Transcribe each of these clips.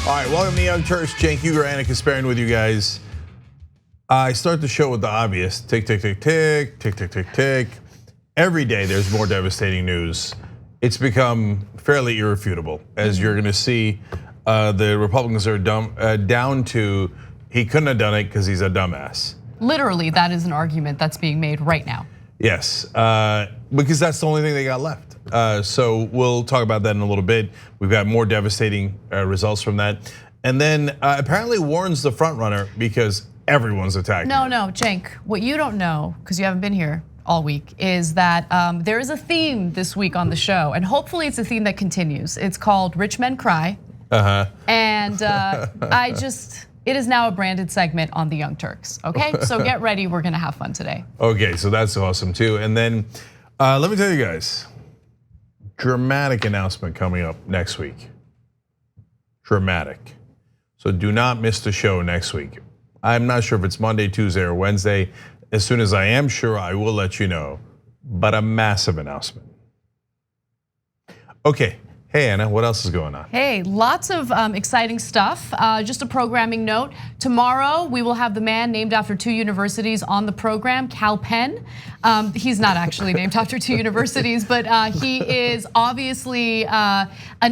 All right, welcome to Young Turks. Cenk, Uygur, and Kasparian with you guys. I start the show with the obvious. Tick, tick, tick, tick, tick, tick, tick, tick. Every day there's more devastating news. It's become fairly irrefutable, as you're gonna see. The Republicans are down to he couldn't have done it because he's a dumbass. Literally, that is an argument that's being made right now. Yes, because that's the only thing they got left. So we'll talk about that in a little bit. We've got more devastating results from that. And then apparently warns the front runner because everyone's attacking. No, Cenk, what you don't know, because you haven't been here all week, is that there is a theme this week on the show, and hopefully it's a theme that continues. It's called Rich Men Cry. And it is now a branded segment on the Young Turks, okay? So get ready, we're gonna have fun today. Okay, so that's awesome too. And then let me tell you guys, dramatic announcement coming up next week. Dramatic. So do not miss the show next week. I'm not sure if it's Monday, Tuesday, or Wednesday. As soon as I am sure, I will let you know. But a massive announcement. Okay. Hey Anna, what else is going on? Hey, lots of exciting stuff. Just a programming note. Tomorrow we will have the man named after 2 universities on the program, Kal Penn. He's not actually named after 2 universities, but he is obviously an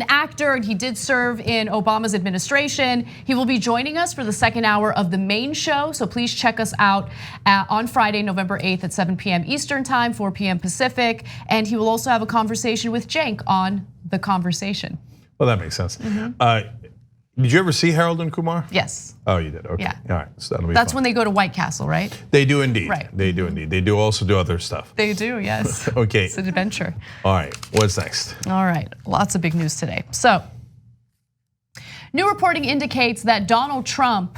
actor, and he did serve in Obama's administration. He will be joining us for the second hour of the main show, so please check us out on Friday, November 8th at 7 p.m. Eastern time, 4 p.m. Pacific, and he will also have a conversation with Cenk on The Conversation. Well, that makes sense. Did you ever see Harold and Kumar? Yes. Oh, you did. Okay. Yeah. All right. So that'll be That's fun. when they go to White Castle, right? They do indeed. Right. They do indeed. They do also do other stuff. They do, yes. Okay. It's an adventure. All right. What's next? All right. Lots of big news today. So, new reporting indicates that Donald Trump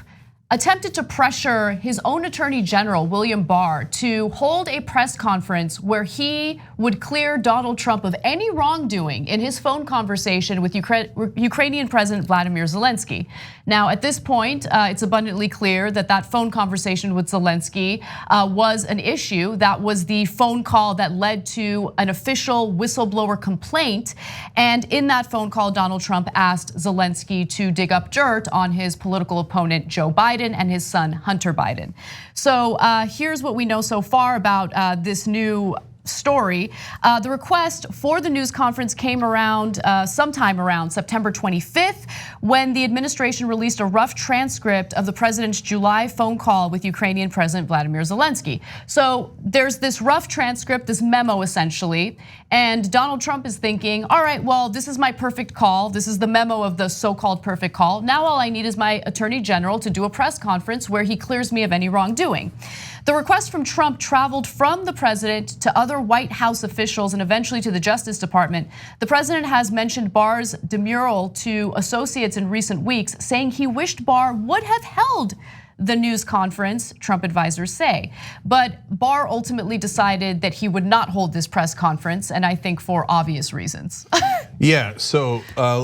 attempted to pressure his own attorney general, William Barr, to hold a press conference where he would clear Donald Trump of any wrongdoing in his phone conversation with Ukrainian President Vladimir Zelensky. Now, at this point, it's abundantly clear that that phone conversation with Zelensky was an issue. That was the phone call that led to an official whistleblower complaint. And in that phone call, Donald Trump asked Zelensky to dig up dirt on his political opponent, Joe Biden, and his son, Hunter Biden. So here's what we know so far about this new story. The request for the news conference came around sometime around September 25th, when the administration released a rough transcript of the president's July phone call with Ukrainian President Vladimir Zelensky. So there's this rough transcript, this memo essentially, and Donald Trump is thinking, all right, well, this is my perfect call. This is the memo of the so-called perfect call. Now all I need is my attorney general to do a press conference where he clears me of any wrongdoing. The request from Trump traveled from the president to other White House officials and eventually to the Justice Department. The president has mentioned Barr's demurral to associates in recent weeks, saying he wished Barr would have held the news conference, Trump advisors say. But Barr ultimately decided that he would not hold this press conference, and I think for obvious reasons. Yeah, so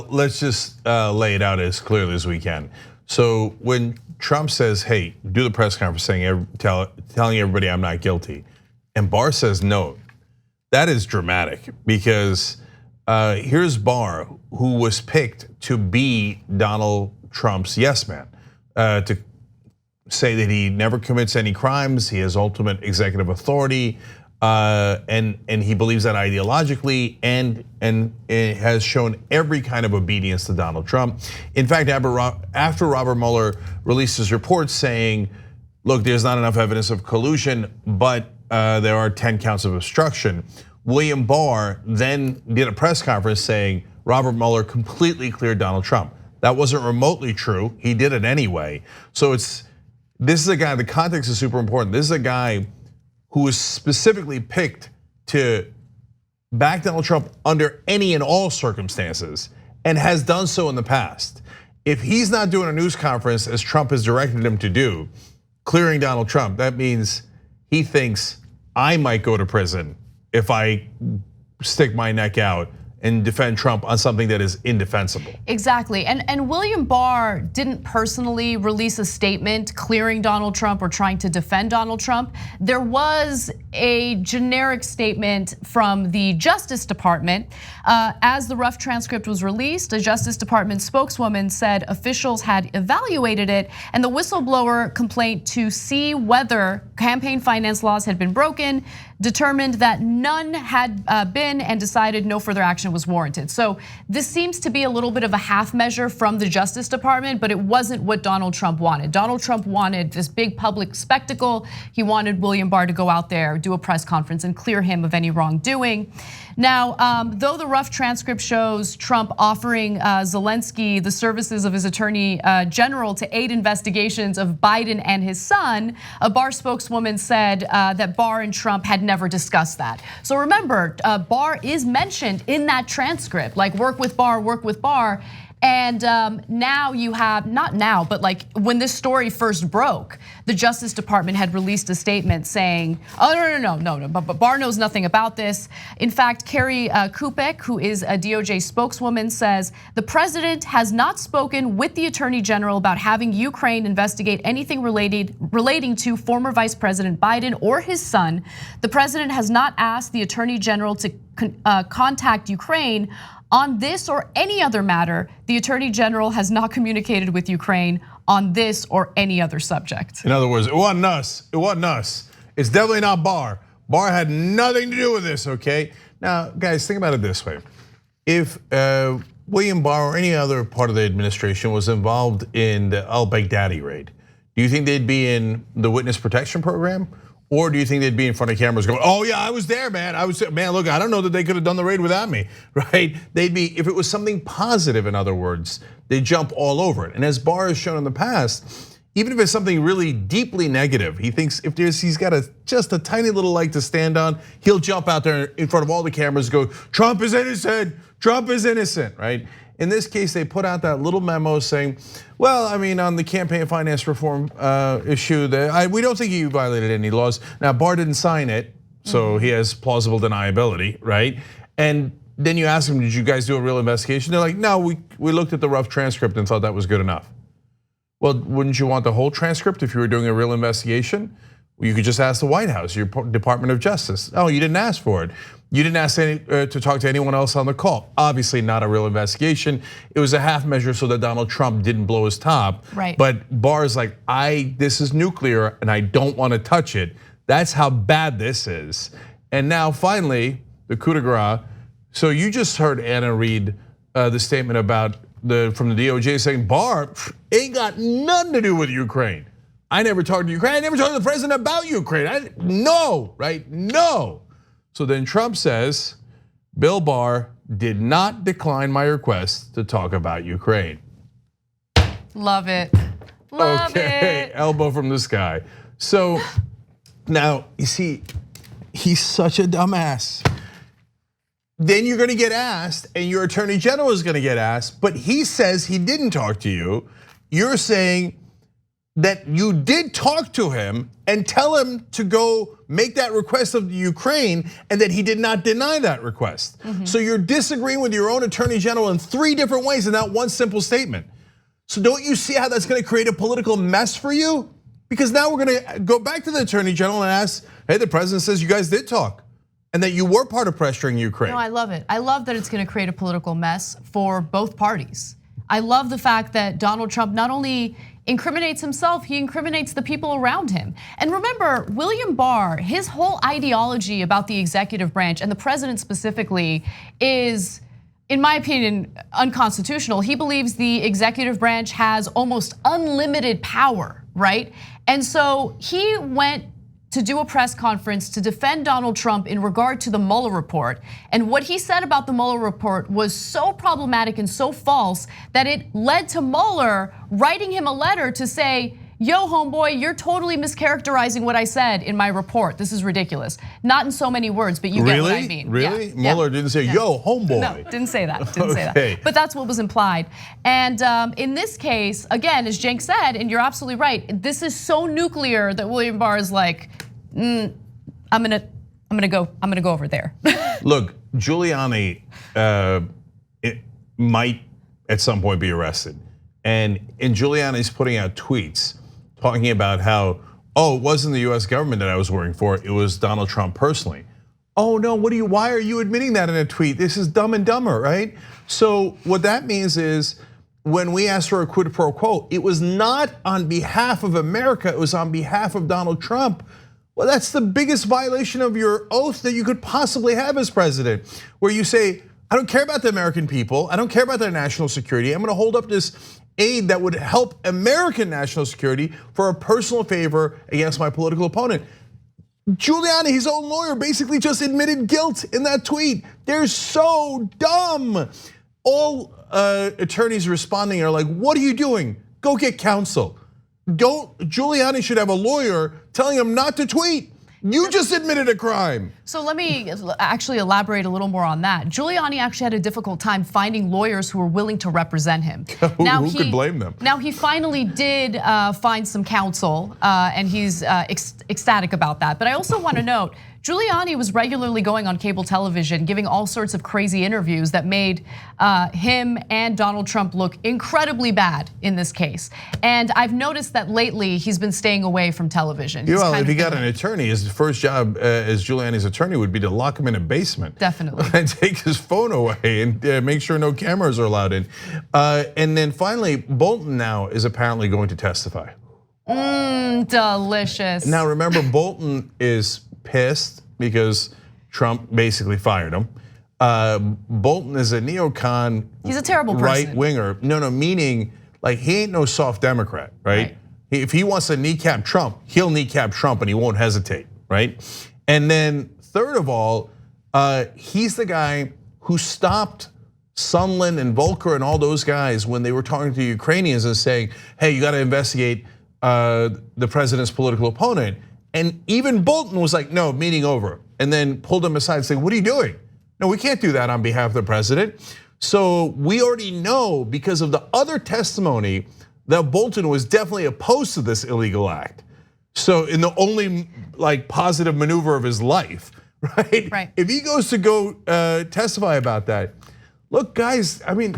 let's just lay it out as clearly as we can. So when Trump says, hey, do the press conference telling everybody I'm not guilty, and Barr says no, that is dramatic, because here's Barr, who was picked to be Donald Trump's yes man, to say that he never commits any crimes, he has ultimate executive authority, and he believes that ideologically, and it has shown every kind of obedience to Donald Trump. In fact, after Robert Mueller released his report saying, look, there's not enough evidence of collusion, but there are 10 counts of obstruction, William Barr then did a press conference saying Robert Mueller completely cleared Donald Trump. That wasn't remotely true, he did it anyway. So this is a guy, the context is super important. This is a guy who was specifically picked to back Donald Trump under any and all circumstances, and has done so in the past. If he's not doing a news conference as Trump has directed him to do, clearing Donald Trump, that means he thinks I might go to prison if I stick my neck out and defend Trump on something that is indefensible. Exactly, and William Barr didn't personally release a statement clearing Donald Trump or trying to defend Donald Trump. There was a generic statement from the Justice Department. As the rough transcript was released, a Justice Department spokeswoman said officials had evaluated it and the whistleblower complaint to see whether campaign finance laws had been broken, determined that none had been, and decided no further action was warranted. So this seems to be a little bit of a half measure from the Justice Department, but it wasn't what Donald Trump wanted. Donald Trump wanted this big public spectacle. He wanted William Barr to go out there, do a press conference, and clear him of any wrongdoing. Now, though the rough transcript shows Trump offering Zelensky the services of his attorney general to aid investigations of Biden and his son, a Barr spokeswoman said that Barr and Trump had never discussed that. So remember, Barr is mentioned in that transcript, like work with Barr, work with Barr. And now you have, not now, but like when this story first broke, the Justice Department had released a statement saying, oh, no, but Barr knows nothing about this. In fact, Carrie Kupek, who is a DOJ spokeswoman, says the president has not spoken with the attorney general about having Ukraine investigate anything relating to former Vice President Biden or his son. The president has not asked the attorney general to contact Ukraine on this or any other matter. The attorney general has not communicated with Ukraine on this or any other subject. In other words, it wasn't us. It wasn't us. It's definitely not Barr. Barr had nothing to do with this, okay? Now, guys, think about it this way. If William Barr or any other part of the administration was involved in the al-Baghdadi raid, do you think they'd be in the witness protection program? Or do you think they'd be in front of cameras going, oh yeah, I was there, man. Man, look, I don't know that they could have done the raid without me, right? They'd be, if it was something positive, in other words, they'd jump all over it. And as Barr has shown in the past, even if it's something really deeply negative, he thinks if he's got just a tiny little leg to stand on, he'll jump out there in front of all the cameras and go, Trump is innocent, Trump is innocent, right? In this case, they put out that little memo saying, well, I mean, on the campaign finance reform issue, we don't think he violated any laws. Now, Barr didn't sign it, so he has plausible deniability, right? And then you ask him, did you guys do a real investigation? They're like, no, we looked at the rough transcript and thought that was good enough. Well, wouldn't you want the whole transcript if you were doing a real investigation? You could just ask the White House, your Department of Justice. Oh, you didn't ask for it. You didn't ask to talk to anyone else on the call. Obviously not a real investigation. It was a half measure so that Donald Trump didn't blow his top. Right. But Barr's like, this is nuclear and I don't want to touch it. That's how bad this is. And now finally, the coup de grace. So you just heard Anna read the statement about from the DOJ saying Barr ain't got nothing to do with Ukraine. I never talked to Ukraine. I never talked to the president about Ukraine. No, right? No. So then Trump says, Bill Barr did not decline my request to talk about Ukraine. Love it. Love it. Elbow from the sky. So now, you see, he's such a dumbass. Then you're gonna get asked, and your attorney general is gonna get asked, but he says he didn't talk to you. You're saying that you did talk to him and tell him to go make that request of Ukraine and that he did not deny that request. So you're disagreeing with your own attorney general in 3 different ways in that one simple statement. So don't you see how that's gonna create a political mess for you? Because now we're gonna go back to the attorney general and ask, hey, the president says you guys did talk and that you were part of pressuring Ukraine. No, I love it. I love that it's gonna create a political mess for both parties. I love the fact that Donald Trump not only incriminates himself, he incriminates the people around him. And remember, William Barr, his whole ideology about the executive branch and the president specifically is, in my opinion, unconstitutional. He believes the executive branch has almost unlimited power, right? And so he went to do a press conference to defend Donald Trump in regard to the Mueller report. And what he said about the Mueller report was so problematic and so false that it led to Mueller writing him a letter to say, yo, homeboy, you're totally mischaracterizing what I said in my report. This is ridiculous. Not in so many words, but you get what I mean. Really? Yeah. Mueller didn't say, yo, homeboy. No, didn't say that, didn't say that. But that's what was implied. And in this case, again, as Cenk said, and you're absolutely right, this is so nuclear that William Barr is like, I'm gonna go over there. Look, Giuliani it might at some point be arrested. And Giuliani's putting out tweets talking about how, oh, it wasn't the US government that I was working for, it was Donald Trump personally. Oh no, why are you admitting that in a tweet? This is Dumb and Dumber, right? So what that means is when we asked for a quid pro quo, it was not on behalf of America, it was on behalf of Donald Trump. Well, that's the biggest violation of your oath that you could possibly have as president, where you say, I don't care about the American people, I don't care about their national security, I'm gonna hold up this aid that would help American national security for a personal favor against my political opponent. Giuliani, his own lawyer, basically just admitted guilt in that tweet. They're so dumb. All attorneys responding are like, what are you doing? Go get counsel. Giuliani should have a lawyer telling him not to tweet. You just admitted a crime. So let me actually elaborate a little more on that. Giuliani actually had a difficult time finding lawyers who were willing to represent him. Who could blame them? Now he finally did find some counsel, and he's ecstatic about that. But I also want to note, Giuliani was regularly going on cable television, giving all sorts of crazy interviews that made him and Donald Trump look incredibly bad in this case. And I've noticed that lately he's been staying away from television. Well, if he got an attorney, his first job as Giuliani's attorney would be to lock him in a basement. Definitely. And take his phone away and make sure no cameras are allowed in. And then finally, Bolton now is apparently going to testify. Delicious. Now remember, Bolton is pissed because Trump basically fired him. Bolton is a neocon. He's a terrible person. Right winger. No, meaning like he ain't no soft Democrat, right? If he wants to kneecap Trump, he'll kneecap Trump and he won't hesitate, right? And then third of all, he's the guy who stopped Sondland and Volker and all those guys when they were talking to Ukrainians and saying, hey, you got to investigate the president's political opponent. And even Bolton was like, no, meeting over. And then pulled him aside saying, what are you doing? No, we can't do that on behalf of the president. So we already know because of the other testimony that Bolton was definitely opposed to this illegal act. So in the only like positive maneuver of his life, right? Right. If he goes to go testify about that, look guys, I mean,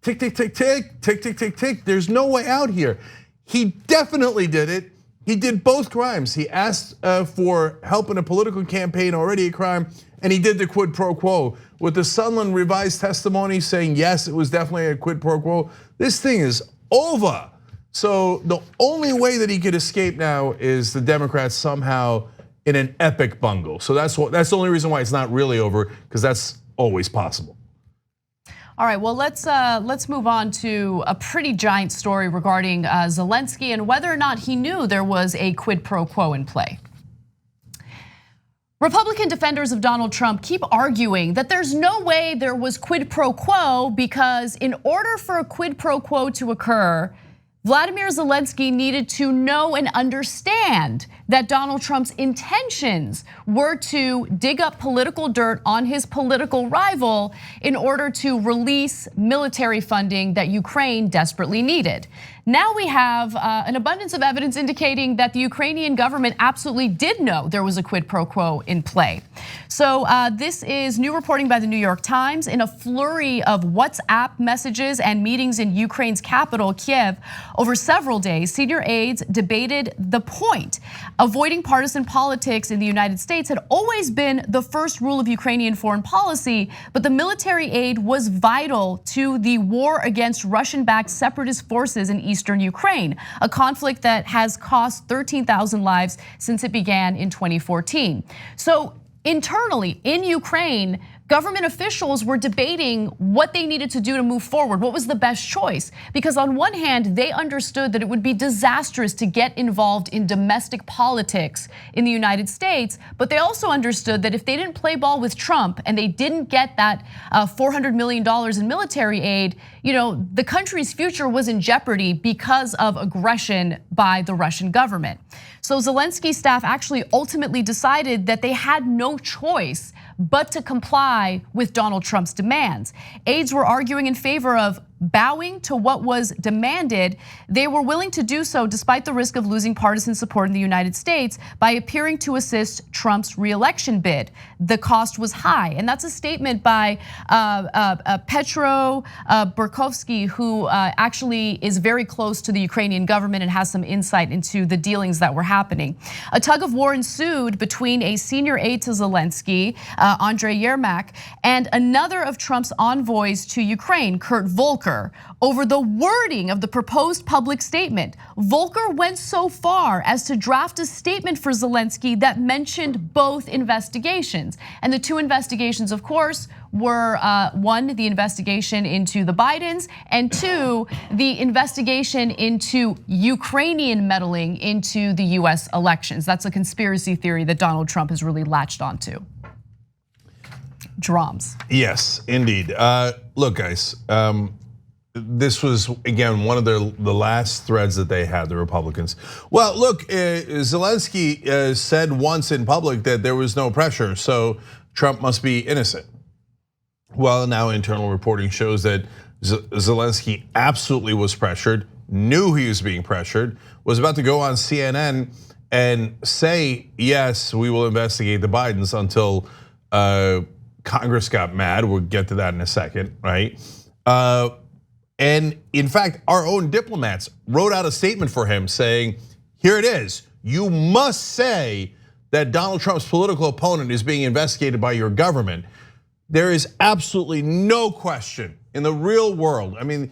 tick, tick, tick, tick, tick, tick, tick, tick. There's no way out here. He definitely did it. He did both crimes. He asked for help in a political campaign, already a crime, and he did the quid pro quo. With the Sondland revised testimony saying, yes, it was definitely a quid pro quo, this thing is over. So the only way that he could escape now is the Democrats somehow in an epic bungle. So that's the only reason why it's not really over, because that's always possible. All right, well, let's move on to a pretty giant story regarding Zelensky and whether or not he knew there was a quid pro quo in play. Republican defenders of Donald Trump keep arguing that there's no way there was quid pro quo because in order for a quid pro quo to occur, Vladimir Zelensky needed to know and understand that Donald Trump's intentions were to dig up political dirt on his political rival in order to release military funding that Ukraine desperately needed. Now we have an abundance of evidence indicating that the Ukrainian government absolutely did know there was a quid pro quo in play. So this is new reporting by the New York Times. In a flurry of WhatsApp messages and meetings in Ukraine's capital, Kiev, over several days, senior aides debated the point. Avoiding partisan politics in the United States had always been the first rule of Ukrainian foreign policy, but the military aid was vital to the war against Russian-backed separatist forces in eastern Ukraine, a conflict that has cost 13,000 lives since it began in 2014. So internally in Ukraine, government officials were debating what they needed to do to move forward. What was the best choice? Because on one hand, they understood that it would be disastrous to get involved in domestic politics in the United States, but they also understood that if they didn't play ball with Trump and they didn't get that $400 million in military aid, the country's future was in jeopardy because of aggression by the Russian government. So Zelensky's staff actually ultimately decided that they had no choice but to comply with Donald Trump's demands. Aides were arguing in favor of bowing to what was demanded, they were willing to do so despite the risk of losing partisan support in the United States by appearing to assist Trump's re-election bid. The cost was high, and that's a statement by Petro Burkovsky, who actually is very close to the Ukrainian government and has some insight into the dealings that were happening. A tug of war ensued between a senior aide to Zelensky, Andrei Yermak, and another of Trump's envoys to Ukraine, Kurt Volker, over the wording of the proposed public statement. Volker went so far as to draft a statement for Zelensky that mentioned both investigations. And the two investigations, of course, were one, the investigation into the Bidens, and two, the investigation into Ukrainian meddling into the US elections. That's a conspiracy theory that Donald Trump has really latched onto. Drums. Yes, indeed. Look, guys, this was, again, one of the last threads that they had, the Republicans. Well, look, Zelensky said once in public that there was no pressure, so Trump must be innocent. Well, now internal reporting shows that Zelensky absolutely was pressured, knew he was being pressured, was about to go on CNN and say, yes, we will investigate the Bidens until Congress got mad. We'll get to that in a second, right? And in fact, our own diplomats wrote out a statement for him saying, here it is, you must say that Donald Trump's political opponent is being investigated by your government. There is absolutely no question in the real world. I mean,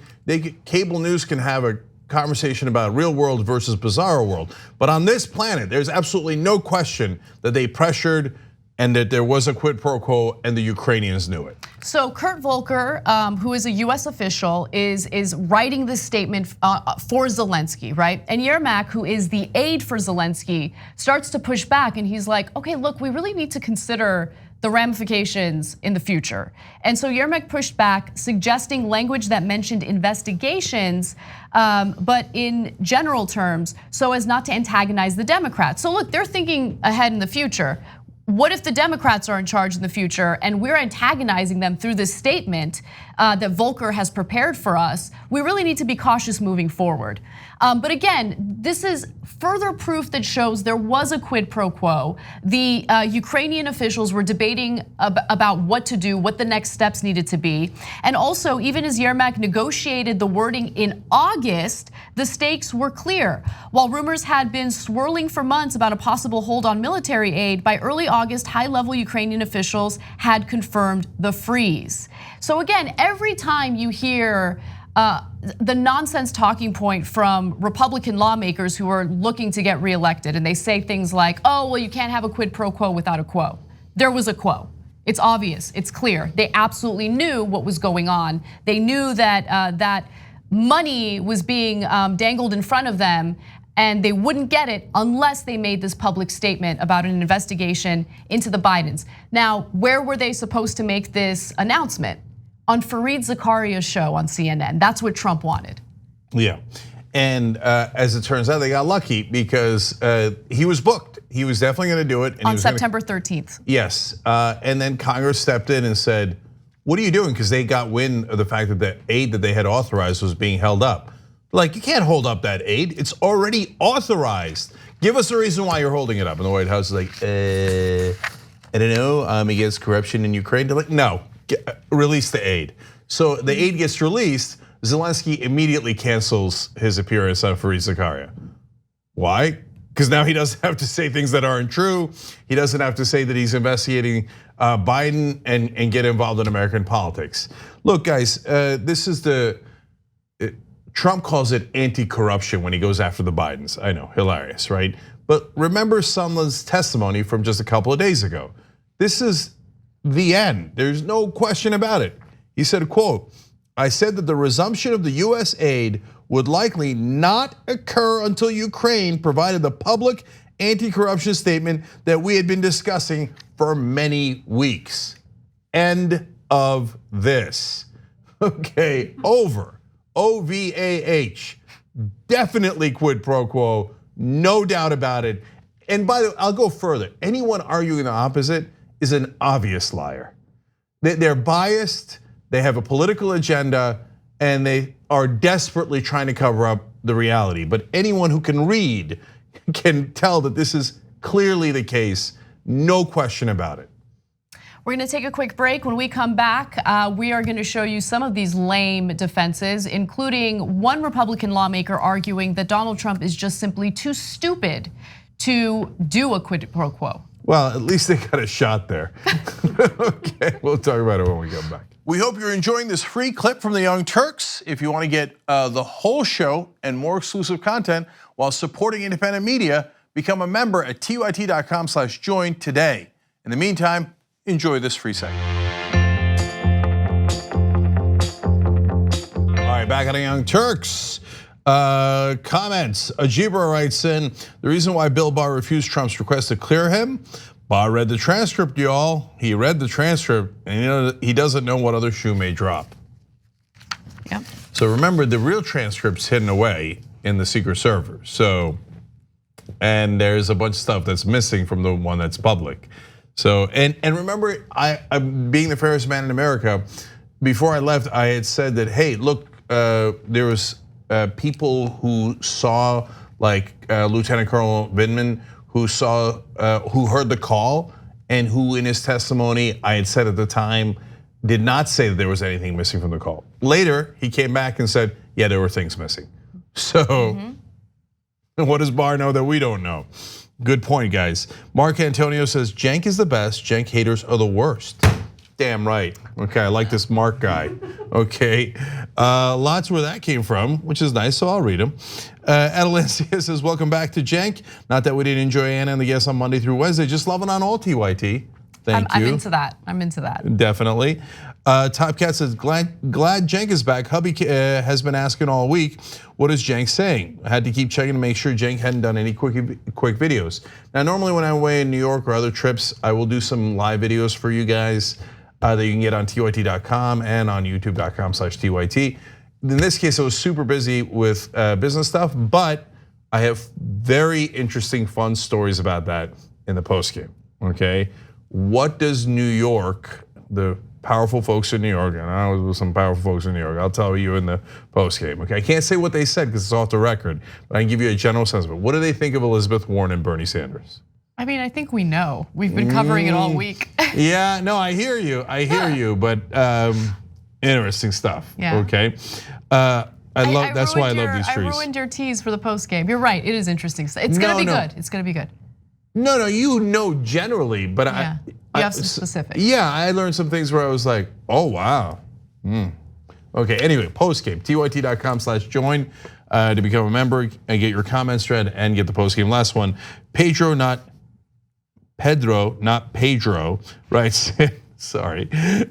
cable news can have a conversation about real world versus bizarro world. But on this planet, there's absolutely no question that they pressured and that there was a quid pro quo and the Ukrainians knew it. So Kurt Volker, who is a US official, is writing this statement for Zelensky, right? And Yermak, who is the aide for Zelensky, starts to push back and he's like, okay, look, we really need to consider the ramifications in the future. And so Yermak pushed back, suggesting language that mentioned investigations, but in general terms, so as not to antagonize the Democrats. So look, they're thinking ahead in the future. What if the Democrats are in charge in the future and we're antagonizing them through this statement that Volker has prepared for us? We really need to be cautious moving forward. But again, this is further proof that shows there was a quid pro quo. The Ukrainian officials were debating about what to do, what the next steps needed to be. And also, even as Yermak negotiated the wording in August, the stakes were clear. While rumors had been swirling for months about a possible hold on military aid, by early August, high-level Ukrainian officials had confirmed the freeze. So again, every time you hear the nonsense talking point from Republican lawmakers who are looking to get reelected, and they say things like, oh, well, you can't have a quid pro quo without a quo. There was a quo. It's obvious, it's clear. They absolutely knew what was going on. They knew that that money was being dangled in front of them, and they wouldn't get it unless they made this public statement about an investigation into the Bidens. Now, where were they supposed to make this announcement? On Fareed Zakaria's show on CNN. That's what Trump wanted. Yeah, and as it turns out, they got lucky because he was booked. He was definitely going to do it. And on September 13th. Yes, and then Congress stepped in and said, what are you doing? Because they got wind of the fact that the aid that they had authorized was being held up. Like, you can't hold up that aid. It's already authorized. Give us a reason why you're holding it up. And the White House is like, I don't know, against corruption in Ukraine. They're like, no. Release the aid. So the aid gets released. Zelensky immediately cancels his appearance on Fareed Zakaria. Why? Because now he doesn't have to say things that aren't true. He doesn't have to say that he's investigating Biden and get involved in American politics. Look, guys, this is Trump calls it anti-corruption when he goes after the Bidens. I know, hilarious, right? But remember Sondland's testimony from just a couple of days ago. This is the end. There's no question about it. He said, quote, I said that the resumption of the US aid would likely not occur until Ukraine provided the public anti-corruption statement that we had been discussing for many weeks. End of this. Okay, over. OVAH. Definitely quid pro quo, no doubt about it. And by the way, I'll go further. Anyone arguing the opposite is an obvious liar. They're biased, they have a political agenda, and they are desperately trying to cover up the reality. But anyone who can read can tell that this is clearly the case, no question about it. We're gonna take a quick break. When we come back, we are gonna show you some of these lame defenses, including one Republican lawmaker arguing that Donald Trump is just simply too stupid to do a quid pro quo. Well, at least they got a shot there. Okay, we'll talk about it when we come back. We hope you're enjoying this free clip from the Young Turks. If you want to get the whole show and more exclusive content while supporting independent media, become a member at tyt.com/join today. In the meantime, enjoy this free segment. All right, back on the Young Turks. Comments. Ajibra writes in, the reason why Bill Barr refused Trump's request to clear him, Barr read the transcript, y'all. He read the transcript, and he doesn't know what other shoe may drop. Yeah. So remember, the real transcript's hidden away in the secret server. So, and there's a bunch of stuff that's missing from the one that's public. So, and remember, I'm being the fairest man in America. Before I left, I had said that, hey, look, there was people who saw, like Lieutenant Colonel Vindman, who heard the call, and who in his testimony, I had said at the time, did not say that there was anything missing from the call. Later, he came back and said, yeah, there were things missing. So, what does Barr know that we don't know? Good point, guys. Mark Antonio says, Cenk is the best, Cenk haters are the worst. Damn right. Okay, I like this Mark guy. Okay, lots where that came from, which is nice, so I'll read them. Adelencia says, welcome back to Cenk. Not that we didn't enjoy Anna and the guests on Monday through Wednesday, just loving on all TYT. Thank you. I'm into that, I'm into that. Definitely. Top Cat says, glad Cenk is back. Hubby has been asking all week, what is Cenk saying? I had to keep checking to make sure Cenk hadn't done any quick videos. Now, normally when I'm away in New York or other trips, I will do some live videos for you guys that you can get on tyt.com and on youtube.com/tyt. In this case, I was super busy with business stuff, but I have very interesting, fun stories about that in the postgame, okay? What does New York, the powerful folks in New York, and I was with some powerful folks in New York, I'll tell you in the postgame, okay? I can't say what they said because it's off the record, but I can give you a general sense of it. What do they think of Elizabeth Warren and Bernie Sanders? I mean, I think we know. We've been covering it all week. Yeah, no, I hear you, but interesting stuff, yeah. Okay? That's why I love these trees. I ruined your tease for the post game. You're right, it is interesting. It's gonna be good, it's gonna be good. No, you know generally, but yeah. You have some specifics. Yeah, I learned some things where I was like, oh wow. Okay, anyway, postgame, tyt.com/join to become a member and get your comments read and get the postgame. Last one, Pedro, not Pedro, right? Sorry.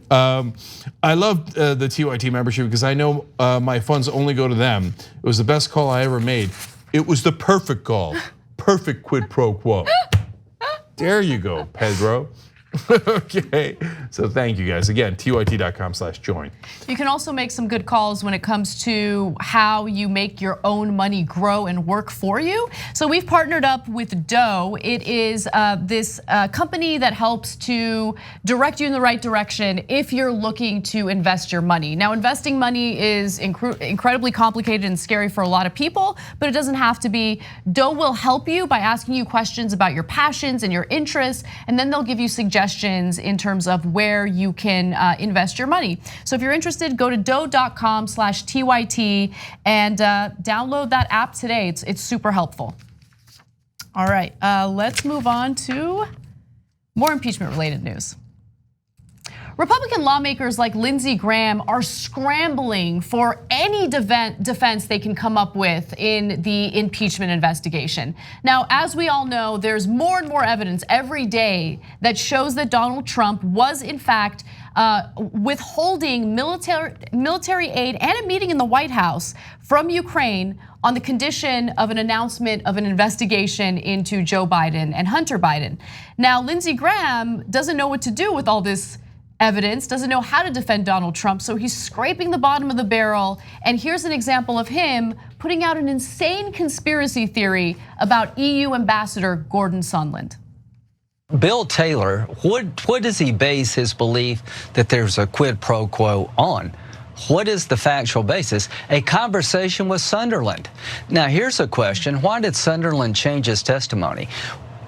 I loved the TYT membership because I know my funds only go to them. It was the best call I ever made. It was the perfect call, perfect quid pro quo. There you go, Pedro. Okay, so thank you guys. Again, tyt.com/join. You can also make some good calls when it comes to how you make your own money grow and work for you. So we've partnered up with Doe. It is this company that helps to direct you in the right direction if you're looking to invest your money. Now, investing money is incredibly complicated and scary for a lot of people, but it doesn't have to be. Doe will help you by asking you questions about your passions and your interests, and then they'll give you suggestions in terms of where you can invest your money. So if you're interested, go to doe.com/TYT and download that app today. It's super helpful. All right, let's move on to more impeachment related news. Republican lawmakers like Lindsey Graham are scrambling for any defense they can come up with in the impeachment investigation. Now, as we all know, there's more and more evidence every day that shows that Donald Trump was in fact withholding military aid and a meeting in the White House from Ukraine on the condition of an announcement of an investigation into Joe Biden and Hunter Biden. Now, Lindsey Graham doesn't know what to do with all this evidence, doesn't know how to defend Donald Trump, so he's scraping the bottom of the barrel. And here's an example of him putting out an insane conspiracy theory about EU Ambassador Gordon Sondland. Bill Taylor, what does he base his belief that there's a quid pro quo on? What is the factual basis? A conversation with Sunderland. Now, here's a question. Why did Sunderland change his testimony?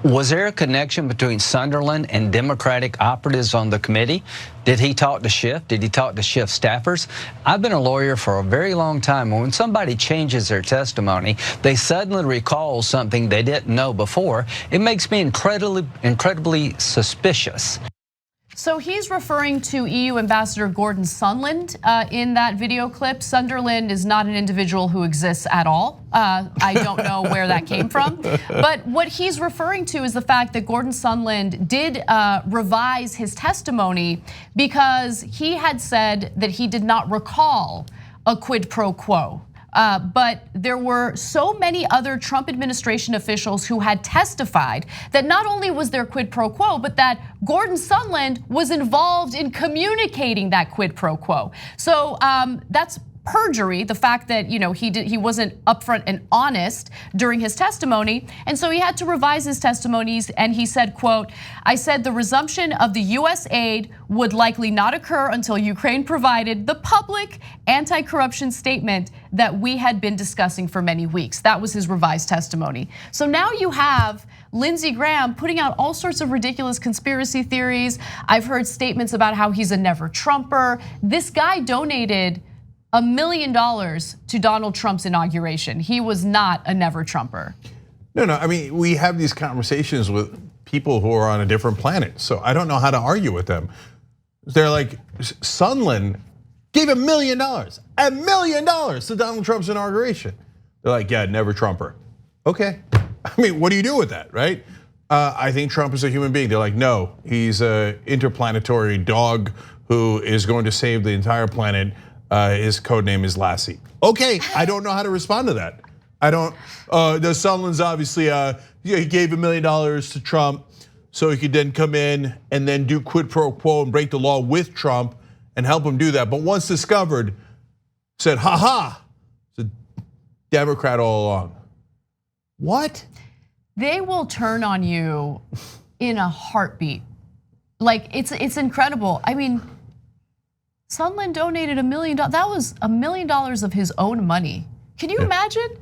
Was there a connection between Sunderland and Democratic operatives on the committee? Did he talk to Schiff? Did he talk to Schiff staffers? I've been a lawyer for a very long time. When somebody changes their testimony, they suddenly recall something they didn't know before. It makes me incredibly suspicious. So he's referring to EU Ambassador Gordon Sondland in that video clip. Sunderland is not an individual who exists at all. I don't know where that came from. But what he's referring to is the fact that Gordon Sondland did revise his testimony because he had said that he did not recall a quid pro quo. But there were so many other Trump administration officials who had testified that not only was there quid pro quo, but that Gordon Sondland was involved in communicating that quid pro quo. So that's perjury, the fact that he wasn't upfront and honest during his testimony, and so he had to revise his testimonies. And he said, "quote I said the resumption of the U.S. aid would likely not occur until Ukraine provided the public anti-corruption statement that we had been discussing for many weeks." That was his revised testimony. So now you have Lindsey Graham putting out all sorts of ridiculous conspiracy theories. I've heard statements about how he's a never Trumper. This guy donated $1 million to Donald Trump's inauguration. He was not a never Trumper. No, I mean, we have these conversations with people who are on a different planet. So I don't know how to argue with them. They're like, Sondland gave $1 million to Donald Trump's inauguration. They're like, yeah, never Trumper. Okay, I mean, what do you do with that, right? I think Trump is a human being. They're like, no, he's an interplanetary dog who is going to save the entire planet. His code name is Lassie. Okay, I don't know how to respond to that. I don't. The Sondland's obviously he gave $1 million to Trump so he could then come in and then do quid pro quo and break the law with Trump and help him do that. But once discovered, said, "Ha ha, it's a Democrat all along." What? They will turn on you in a heartbeat. Like it's incredible. I mean, Sondland donated $1 million. That was $1 million of his own money. Can you imagine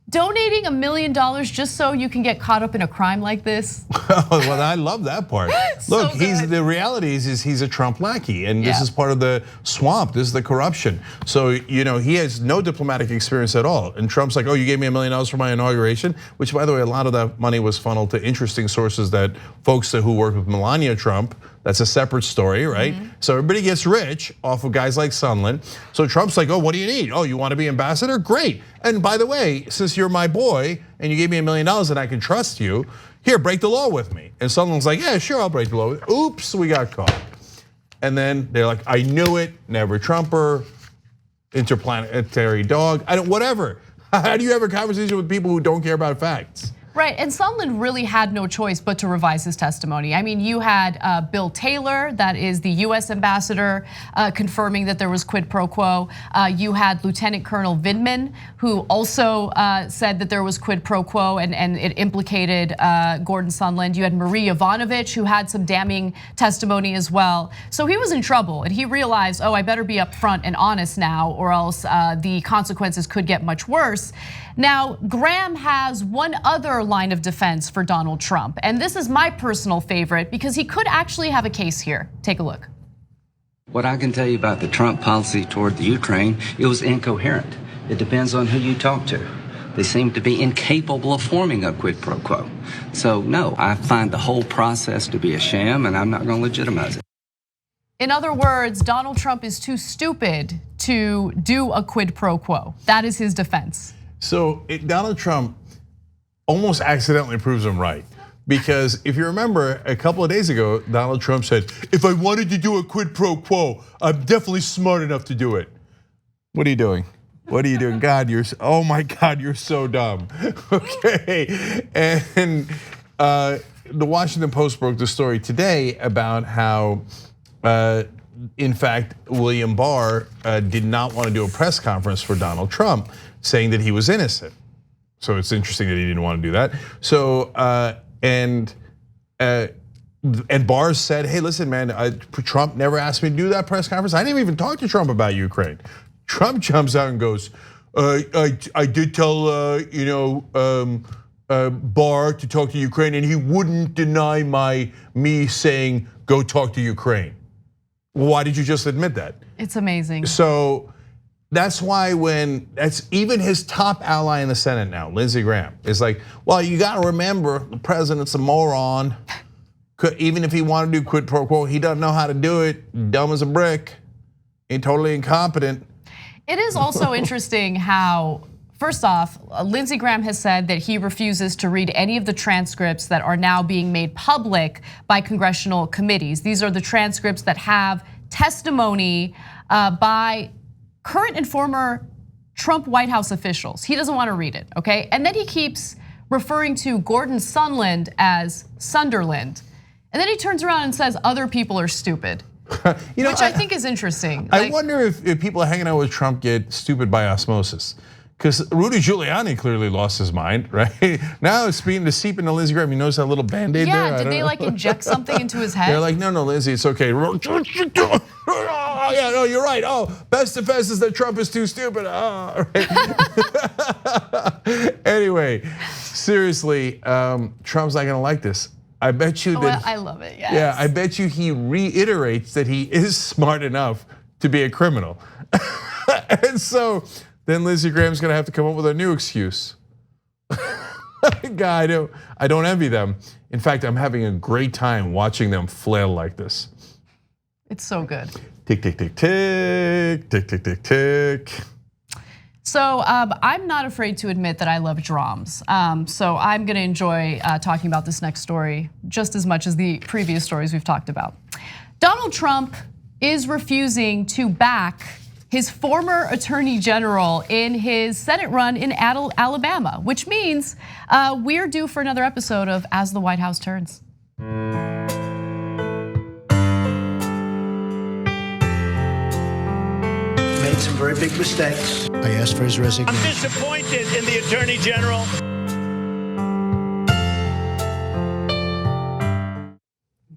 donating $1 million just so you can get caught up in a crime like this? Well, I love that part. Look, the reality is he's a Trump lackey, and this is part of the swamp. This is the corruption. So he has no diplomatic experience at all. And Trump's like, "Oh, you gave me $1 million for my inauguration," which, by the way, a lot of that money was funneled to interesting sources that folks who worked with Melania Trump. That's a separate story, right? So everybody gets rich off of guys like Sondland. So Trump's like, "Oh, what do you need? Oh, you want to be ambassador? Great. And by the way, since you're my boy and you gave me $1 million and I can trust you, here, break the law with me." And Sondland's like, "Yeah, sure, I'll break the law." Oops, we got caught. And then they're like, "I knew it, never Trumper, interplanetary dog, whatever." How do you have a conversation with people who don't care about facts? Right, and Sondland really had no choice but to revise his testimony. I mean, you had Bill Taylor, that is the US ambassador, confirming that there was quid pro quo. You had Lieutenant Colonel Vindman, who also said that there was quid pro quo and it implicated Gordon Sondland. You had Marie Yovanovitch, who had some damning testimony as well. So he was in trouble, and he realized, oh, I better be upfront and honest now, or else the consequences could get much worse. Now, Graham has one other line of defense for Donald Trump, and this is my personal favorite because he could actually have a case here. Take a look. What I can tell you about the Trump policy toward the Ukraine, it was incoherent. It depends on who you talk to. They seem to be incapable of forming a quid pro quo. So no, I find the whole process to be a sham, and I'm not going to legitimize it. In other words, Donald Trump is too stupid to do a quid pro quo. That is his defense. So Donald Trump almost accidentally proves him right. Because if you remember, a couple of days ago, Donald Trump said, "If I wanted to do a quid pro quo, I'm definitely smart enough to do it." What are you doing? What are you doing? God, oh my God, you're so dumb. Okay, and the Washington Post broke the story today about how, in fact, William Barr did not want to do a press conference for Donald Trump, saying that he was innocent. So it's interesting that he didn't want to do that. So And Barr said, hey, listen, man, Trump never asked me to do that press conference. I didn't even talk to Trump about Ukraine. Trump jumps out and goes, I did tell Barr to talk to Ukraine, and he wouldn't deny me saying go talk to Ukraine. Why did you just admit that? It's amazing. So that's why that's even his top ally in the Senate now, Lindsey Graham, is like, well, you got to remember the president's a moron. Even if he wanted to do quid pro quo, he doesn't know how to do it. Dumb as a brick, and totally incompetent. It is also interesting how, first off, Lindsey Graham has said that he refuses to read any of the transcripts that are now being made public by congressional committees. These are the transcripts that have testimony by current and former Trump White House officials. He doesn't want to read it, okay? And then he keeps referring to Gordon Sondland as Sunderland. And then he turns around and says other people are stupid. Which I think is interesting. I wonder if people hanging out with Trump get stupid by osmosis. Because Rudy Giuliani clearly lost his mind, right? Now it's beginning to seep into Lindsey Graham. You notice that little Band-Aid there? Yeah, did they like inject something into his head? They're like, no, Lindsey, it's okay. Oh, yeah, no, you're right. Oh, best defense is that Trump is too stupid. Right? Anyway, seriously, Trump's not gonna like this. I bet you that. I love it, yes. Yeah, I bet you he reiterates that he is smart enough to be a criminal. And so then Lindsey Graham's gonna have to come up with a new excuse. God, I don't envy them. In fact, I'm having a great time watching them flail like this. It's so good. Tick, tick, tick, tick, tick, tick, tick, tick. So I'm not afraid to admit that I love drams. So I'm gonna enjoy talking about this next story just as much as the previous stories we've talked about. Donald Trump is refusing to back his former attorney general in his Senate run in Alabama, which means we're due for another episode of As the White House Turns. Made some very big mistakes. I asked for his resignation. I'm disappointed in the attorney general.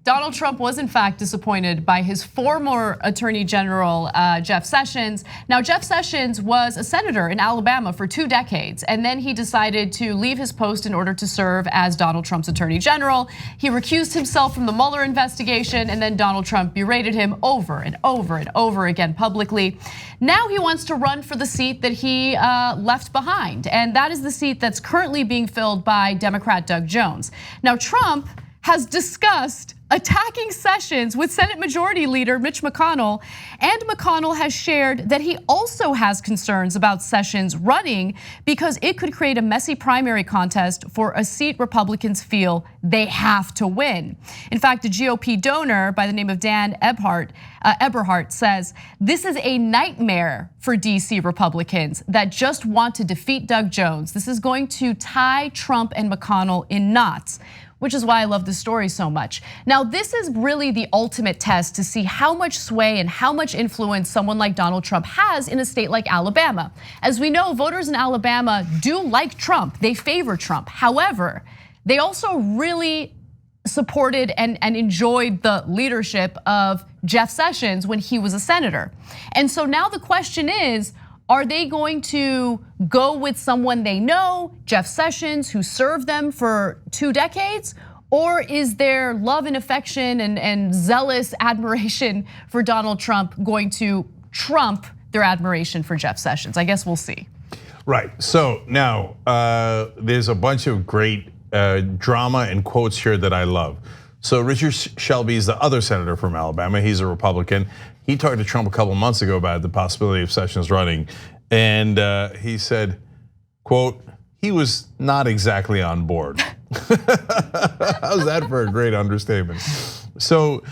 Donald Trump was in fact disappointed by his former Attorney General, Jeff Sessions. Now, Jeff Sessions was a senator in Alabama for 2 decades, and then he decided to leave his post in order to serve as Donald Trump's Attorney General. He recused himself from the Mueller investigation, and then Donald Trump berated him over and over and over again publicly. Now he wants to run for the seat that he left behind, and that is the seat that's currently being filled by Democrat Doug Jones. Now, Trump has discussed attacking Sessions with Senate Majority Leader Mitch McConnell, and McConnell has shared that he also has concerns about Sessions running because it could create a messy primary contest for a seat Republicans feel they have to win. In fact, a GOP donor by the name of Dan Eberhardt says, this is a nightmare for DC Republicans that just want to defeat Doug Jones. This is going to tie Trump and McConnell in knots, which is why I love this story so much. Now, this is really the ultimate test to see how much sway and how much influence someone like Donald Trump has in a state like Alabama. As we know, voters in Alabama do like Trump, they favor Trump. However, they also really supported and enjoyed the leadership of Jeff Sessions when he was a senator. And so now the question is, are they going to go with someone they know, Jeff Sessions, who served them for 2 decades? Or is their love and affection and zealous admiration for Donald Trump going to trump their admiration for Jeff Sessions? I guess we'll see. Right, so now there's a bunch of great drama and quotes here that I love. So Richard Shelby is the other senator from Alabama, he's a Republican. He talked to Trump a couple months ago about the possibility of Sessions running. And he said, quote, he was not exactly on board. How's that for a great understatement? So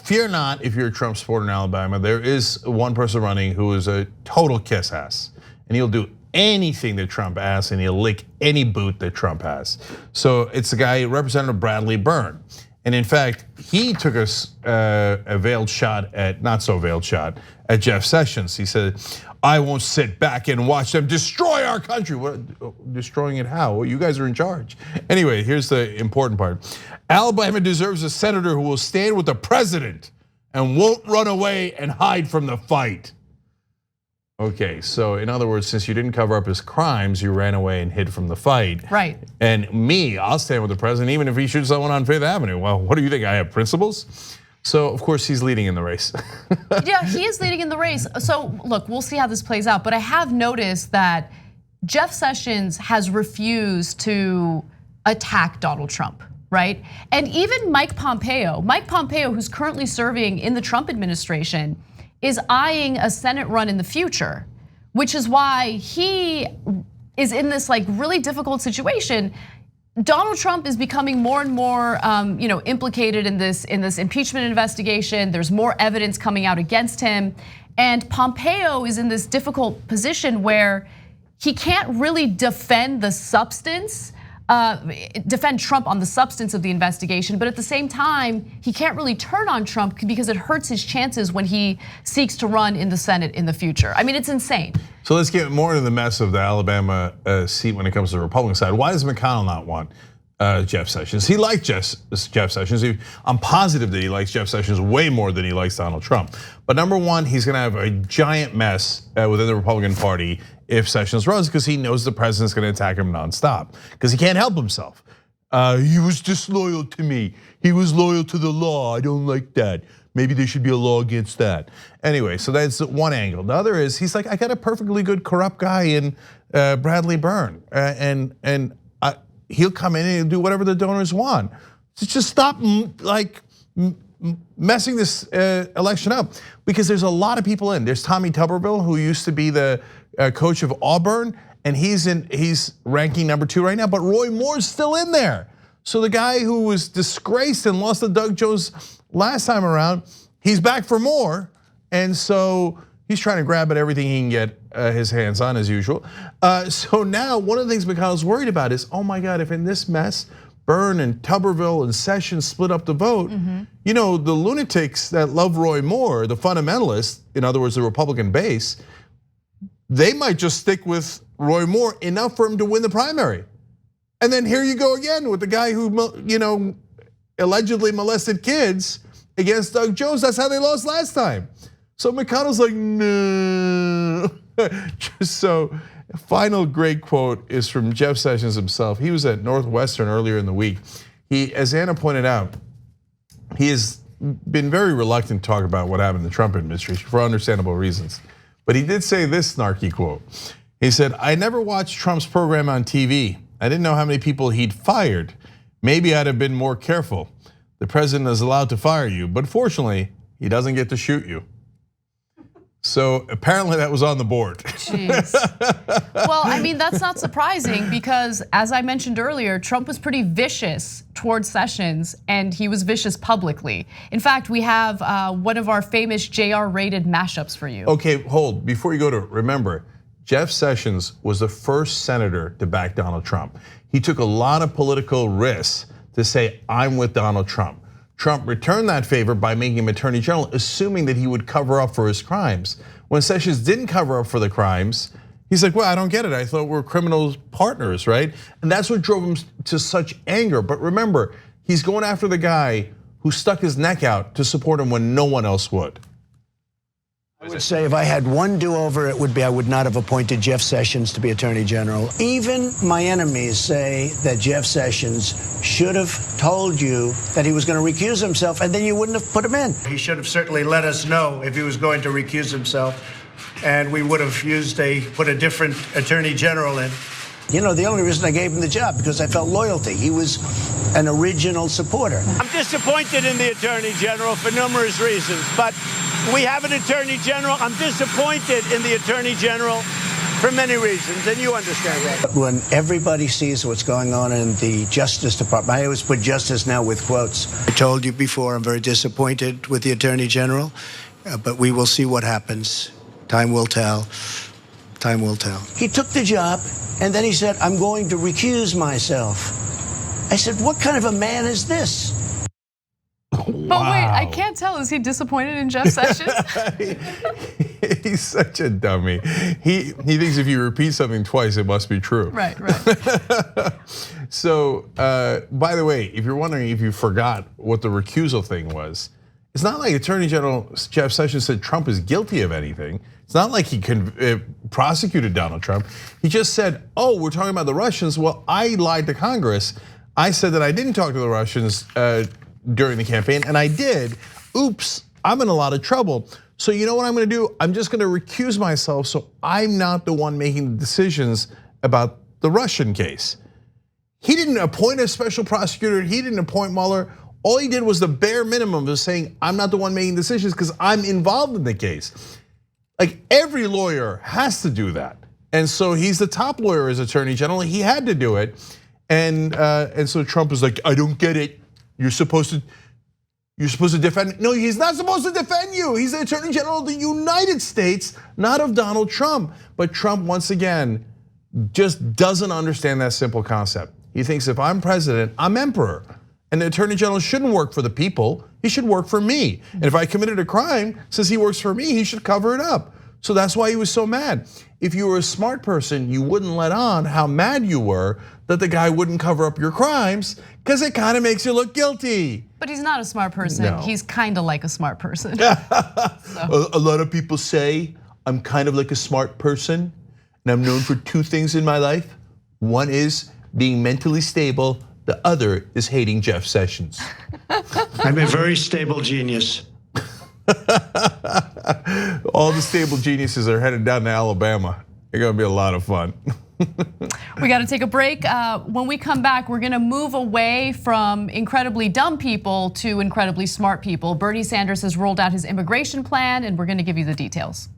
fear not if you're a Trump supporter in Alabama. There is one person running who is a total kiss ass. And he'll do anything that Trump asks and he'll lick any boot that Trump has. So it's the guy, Representative Bradley Byrne. And in fact, he took a veiled shot at, not so veiled shot, at Jeff Sessions. He said, I won't sit back and watch them destroy our country. What, destroying it how? Well, you guys are in charge. Anyway, here's the important part. Alabama deserves a senator who will stand with the president and won't run away and hide from the fight. Okay, so in other words, since you didn't cover up his crimes, you ran away and hid from the fight. Right. And me, I'll stand with the president even if he shoots someone on Fifth Avenue. Well, what do you think, I have principles? So of course he's leading in the race. Yeah, he is leading in the race. So look, we'll see how this plays out. But I have noticed that Jeff Sessions has refused to attack Donald Trump, right? And even Mike Pompeo, who's currently serving in the Trump administration, is eyeing a Senate run in the future, which is why he is in this like really difficult situation. Donald Trump is becoming more and more implicated in this impeachment investigation. There's more evidence coming out against him. And Pompeo is in this difficult position where he can't really defend the substance, defend Trump on the substance of the investigation, but at the same time, he can't really turn on Trump because it hurts his chances when he seeks to run in the Senate in the future. I mean, it's insane. So let's get more into the mess of the Alabama seat when it comes to the Republican side. Why does McConnell not want Jeff Sessions? He liked Jeff Sessions. I'm positive that he likes Jeff Sessions way more than he likes Donald Trump. But number one, he's gonna have a giant mess within the Republican Party if Sessions runs, because he knows the president's gonna attack him nonstop, because he can't help himself. He was disloyal to me. He was loyal to the law. I don't like that. Maybe there should be a law against that. Anyway, so that's one angle. The other is, he's like, I got a perfectly good corrupt guy in Bradley Byrne, and he'll come in and he'll do whatever the donors want. So just stop like messing this election up, because there's a lot of people in. There's Tommy Tuberville, who used to be the coach of Auburn, and he's ranking number 2 right now, but Roy Moore's still in there. So the guy who was disgraced and lost to Doug Jones last time around, he's back for more, and so he's trying to grab at everything he can get his hands on as usual. So now one of the things McConnell's worried about is, oh my God, if in this mess, Byrne and Tuberville and Sessions split up the vote, the lunatics that love Roy Moore, the fundamentalists, in other words, the Republican base, they might just stick with Roy Moore enough for him to win the primary. And then here you go again with the guy who, allegedly molested kids against Doug Jones. That's how they lost last time. So McConnell's like, no. So, final great quote is from Jeff Sessions himself. He was at Northwestern earlier in the week. As Anna pointed out, he has been very reluctant to talk about what happened in the Trump administration for understandable reasons. But he did say this snarky quote. He said, I never watched Trump's program on TV. I didn't know how many people he'd fired. Maybe I'd have been more careful. The president is allowed to fire you, but fortunately, he doesn't get to shoot you. So apparently that was on the board. Jeez. Well, I mean, that's not surprising, because as I mentioned earlier, Trump was pretty vicious towards Sessions, and he was vicious publicly. In fact, we have one of our famous JR-rated mashups for you. Okay, hold, before you go to, remember, Jeff Sessions was the first senator to back Donald Trump. He took a lot of political risks to say, I'm with Donald Trump. Trump returned that favor by making him attorney general, assuming that he would cover up for his crimes. When Sessions didn't cover up for the crimes, he's like, well, I don't get it. I thought we're criminal partners, right? And that's what drove him to such anger. But remember, he's going after the guy who stuck his neck out to support him when no one else would. I would say if I had one do-over, it would be I would not have appointed Jeff Sessions to be Attorney General. Even my enemies say that Jeff Sessions should have told you that he was going to recuse himself, and then you wouldn't have put him in. He should have certainly let us know if he was going to recuse himself, and we would have put a different Attorney General in. You know, the only reason I gave him the job because I felt loyalty. He was an original supporter. I'm disappointed in the Attorney General for numerous reasons, but we have an Attorney General. I'm disappointed in the Attorney General for many reasons, and you understand that. When everybody sees what's going on in the Justice Department, I always put justice now with quotes. I told you before, I'm very disappointed with the Attorney General, but we will see what happens. Time will tell. Time will tell. He took the job, and then he said, I'm going to recuse myself. I said, what kind of a man is this? But wait, I can't tell. Is he disappointed in Jeff Sessions? He's such a dummy. He thinks if you repeat something twice, it must be true. Right. So, by the way, if you're wondering if you forgot what the recusal thing was, it's not like Attorney General Jeff Sessions said Trump is guilty of anything. It's not like he prosecuted Donald Trump. He just said, oh, we're talking about the Russians. Well, I lied to Congress. I said that I didn't talk to the Russians during the campaign, and I did. Oops, I'm in a lot of trouble. So you know what I'm gonna do? I'm just gonna recuse myself so I'm not the one making the decisions about the Russian case. He didn't appoint a special prosecutor. He didn't appoint Mueller. All he did was the bare minimum of saying, I'm not the one making decisions because I'm involved in the case. Like every lawyer has to do that. And so he's the top lawyer as Attorney General. He had to do it. And so Trump is like, I don't get it. You're supposed to defend. No, he's not supposed to defend you. He's the Attorney General of the United States, not of Donald Trump. But Trump, once again, just doesn't understand that simple concept. He thinks if I'm president, I'm emperor. And the Attorney General shouldn't work for the people, he should work for me. And if I committed a crime, since he works for me, he should cover it up. So that's why he was so mad. If you were a smart person, you wouldn't let on how mad you were that the guy wouldn't cover up your crimes, because it kind of makes you look guilty. But he's not a smart person. No. He's kind of like a smart person. A lot of people say I'm kind of like a smart person, and I'm known for two things in my life. One is being mentally stable. The other is hating Jeff Sessions. I'm a very stable genius. All the stable geniuses are headed down to Alabama. It's gonna be a lot of fun. We got to take a break. When we come back, we're going to move away from incredibly dumb people to incredibly smart people. Bernie Sanders has rolled out his immigration plan, and we're going to give you the details.